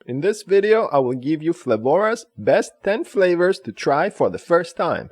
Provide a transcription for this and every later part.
In this video, I will give you Flavorah's best 10 flavors to try for the first time.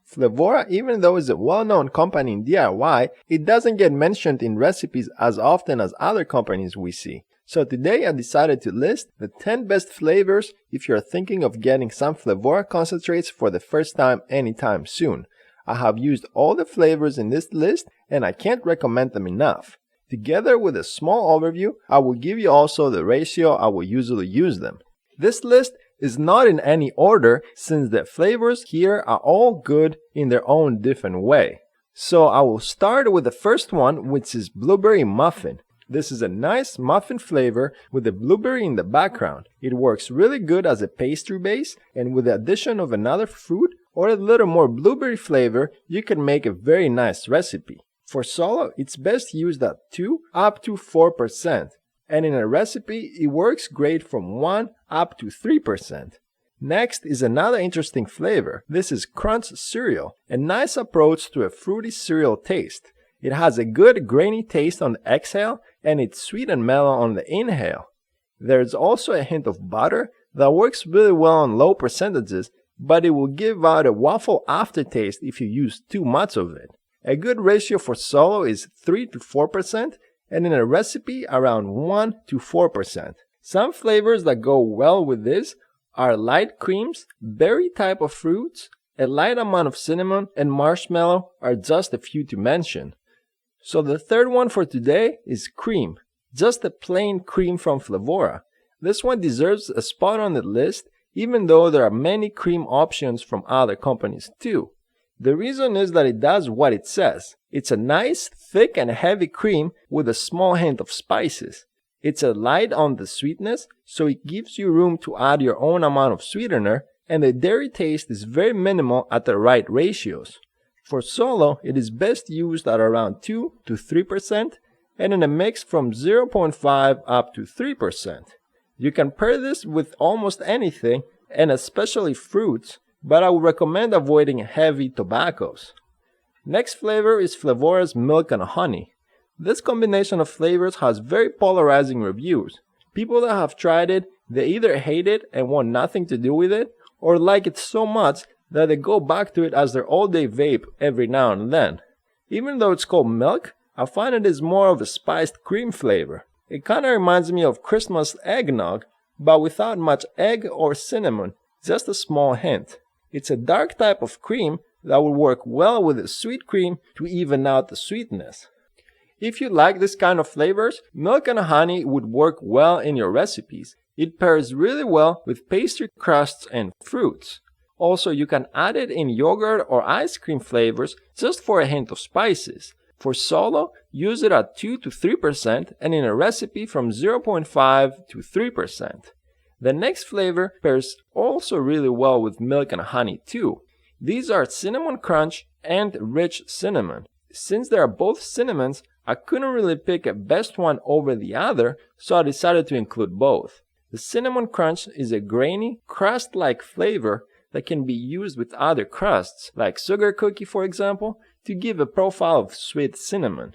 Flavorah, even though it's a well-known company in DIY, it doesn't get mentioned in recipes as often as other companies we see. So today I decided to list the 10 best flavors if you're thinking of getting some Flavorah concentrates for the first time anytime soon. I have used all the flavors in this list and I can't recommend them enough. Together with a small overview, I will give you also the ratio I will usually use them. This list is not in any order since the flavors here are all good in their own different way. So I will start with the first one, which is blueberry muffin. This is a nice muffin flavor with the blueberry in the background. It works really good as a pastry base, and with the addition of another fruit or a little more blueberry flavor, you can make a very nice recipe. For solo, it's best used at 2 up to 4%, and in a recipe, it works great from 1 up to 3%. Next is another interesting flavor. This is crunch cereal, a nice approach to a fruity cereal taste. It has a good grainy taste on the exhale, and it's sweet and mellow on the inhale. There's also a hint of butter that works really well on low percentages, but it will give out a waffle aftertaste if you use too much of it. A good ratio for solo is 3 to 4%, and in a recipe around 1 to 4%. Some flavors that go well with this are light creams, berry type of fruits, a light amount of cinnamon, and marshmallow are just a few to mention. So the third one for today is cream, just a plain cream from Flavorah. This one deserves a spot on the list, even though there are many cream options from other companies too. The reason is that it does what it says. It's a nice, thick and heavy cream with a small hint of spices. It's a light on the sweetness, so it gives you room to add your own amount of sweetener, and the dairy taste is very minimal at the right ratios. For solo, it is best used at around 2 to 3%, and in a mix from 0.5 up to 3%. You can pair this with almost anything, and especially fruits, but I would recommend avoiding heavy tobaccos. Next flavor is Flavorah's milk and honey. This combination of flavors has very polarizing reviews. People that have tried it, they either hate it and want nothing to do with it, or like it so much that they go back to it as their all-day vape every now and then. Even though it's called milk, I find it is more of a spiced cream flavor. It kinda reminds me of Christmas eggnog, but without much egg or cinnamon, just a small hint. It's a dark type of cream that will work well with a sweet cream to even out the sweetness. If you like this kind of flavors, milk and honey would work well in your recipes. It pairs really well with pastry crusts and fruits. Also, you can add it in yogurt or ice cream flavors just for a hint of spices. For solo, use it at 2 to 3% and in a recipe from 0.5 to 3%. The next flavor pairs also really well with milk and honey too. These are cinnamon crunch and rich cinnamon. Since they are both cinnamons, I couldn't really pick a best one over the other, so I decided to include both. The cinnamon crunch is a grainy, crust-like flavor that can be used with other crusts, like sugar cookie for example, to give a profile of sweet cinnamon.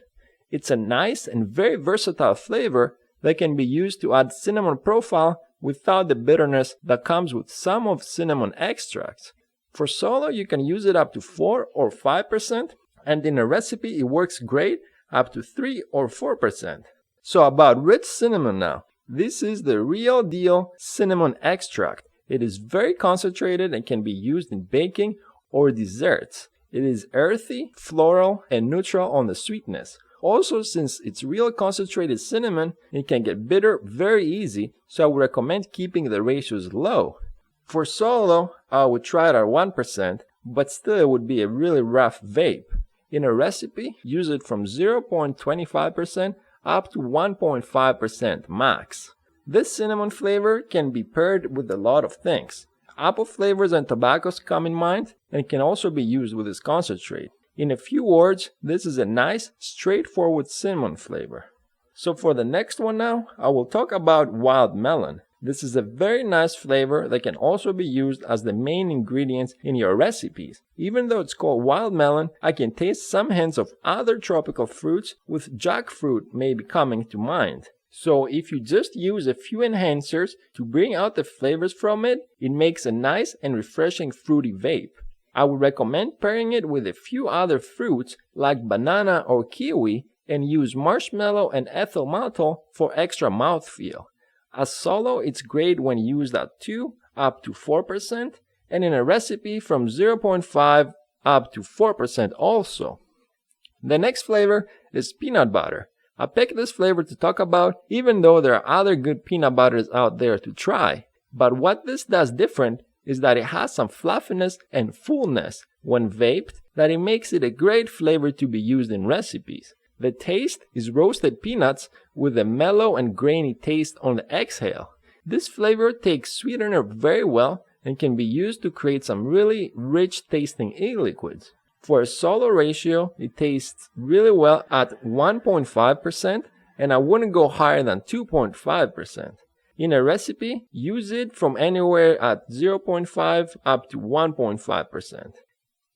It's a nice and very versatile flavor that can be used to add cinnamon profile without the bitterness that comes with some of cinnamon extracts. For solo, you can use it up to 4 or 5%, and in a recipe it works great up to 3 or 4%. So about rich cinnamon now. This is the real deal cinnamon extract. It is very concentrated and can be used in baking or desserts. It is earthy, floral, and neutral on the sweetness. Also, since it's real concentrated cinnamon, it can get bitter very easy, so I would recommend keeping the ratios low. For solo, I would try it at 1%, but still it would be a really rough vape. In a recipe, use it from 0.25% up to 1.5% max. This cinnamon flavor can be paired with a lot of things. Apple flavors and tobaccos come in mind, and can also be used with this concentrate. In a few words, this is a nice, straightforward cinnamon flavor. So for the next one now, I will talk about wild melon. This is a very nice flavor that can also be used as the main ingredient in your recipes. Even though it's called wild melon, I can taste some hints of other tropical fruits, with jackfruit maybe coming to mind. So if you just use a few enhancers to bring out the flavors from it, it makes a nice and refreshing fruity vape. I would recommend pairing it with a few other fruits like banana or kiwi and use marshmallow and ethyl maltol for extra mouthfeel. As solo, it's great when used at 2 up to 4% and in a recipe from 0.5 up to 4% also. The next flavor is peanut butter. I picked this flavor to talk about even though there are other good peanut butters out there to try. But what this does different is that it has some fluffiness and fullness when vaped that it makes it a great flavor to be used in recipes. The taste is roasted peanuts with a mellow and grainy taste on the exhale. This flavor takes sweetener very well and can be used to create some really rich tasting e-liquids. For a solo ratio, it tastes really well at 1.5% and I wouldn't go higher than 2.5%. In a recipe, use it from anywhere at 0.5 up to 1.5%.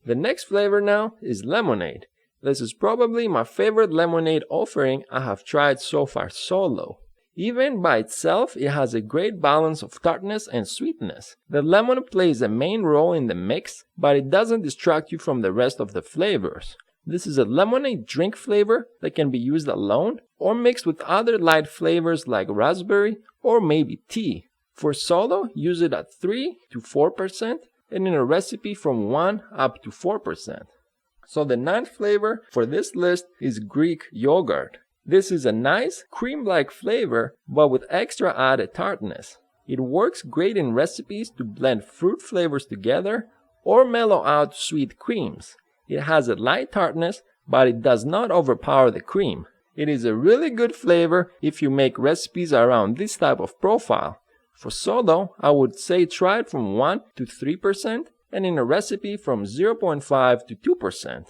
The next flavor now is lemonade. This is probably my favorite lemonade offering I have tried so far solo. Even by itself, it has a great balance of tartness and sweetness. The lemon plays a main role in the mix, but it doesn't distract you from the rest of the flavors. This is a lemonade drink flavor that can be used alone or mixed with other light flavors like raspberry or maybe tea. For solo, use it at 3 to 4% and in a recipe from 1 up to 4%. So the ninth flavor for this list is Greek yogurt. This is a nice cream-like flavor but with extra added tartness. It works great in recipes to blend fruit flavors together or mellow out sweet creams. It has a light tartness but it does not overpower the cream. It is a really good flavor if you make recipes around this type of profile. For solo, I would say try it from 1 to 3% and in a recipe from 0.5 to 2%.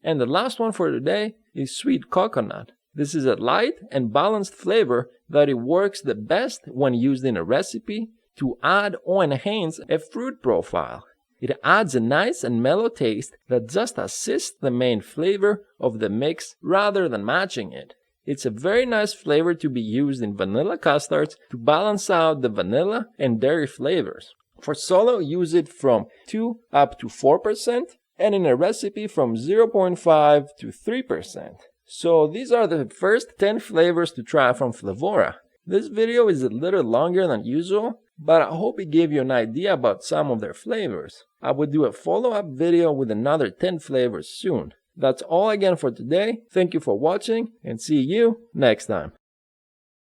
And the last one for today is sweet coconut. This is a light and balanced flavor that it works the best when used in a recipe to add or enhance a fruit profile. It adds a nice and mellow taste that just assists the main flavor of the mix rather than matching it. It's a very nice flavor to be used in vanilla custards to balance out the vanilla and dairy flavors. For solo, use it from 2 up to 4% and in a recipe from 0.5 to 3%. So these are the first 10 flavors to try from Flavorah. This video is a little longer than usual, but I hope it gave you an idea about some of their flavors. I will do a follow-up video with another 10 flavors soon. That's all again for today. Thank you for watching and see you next time.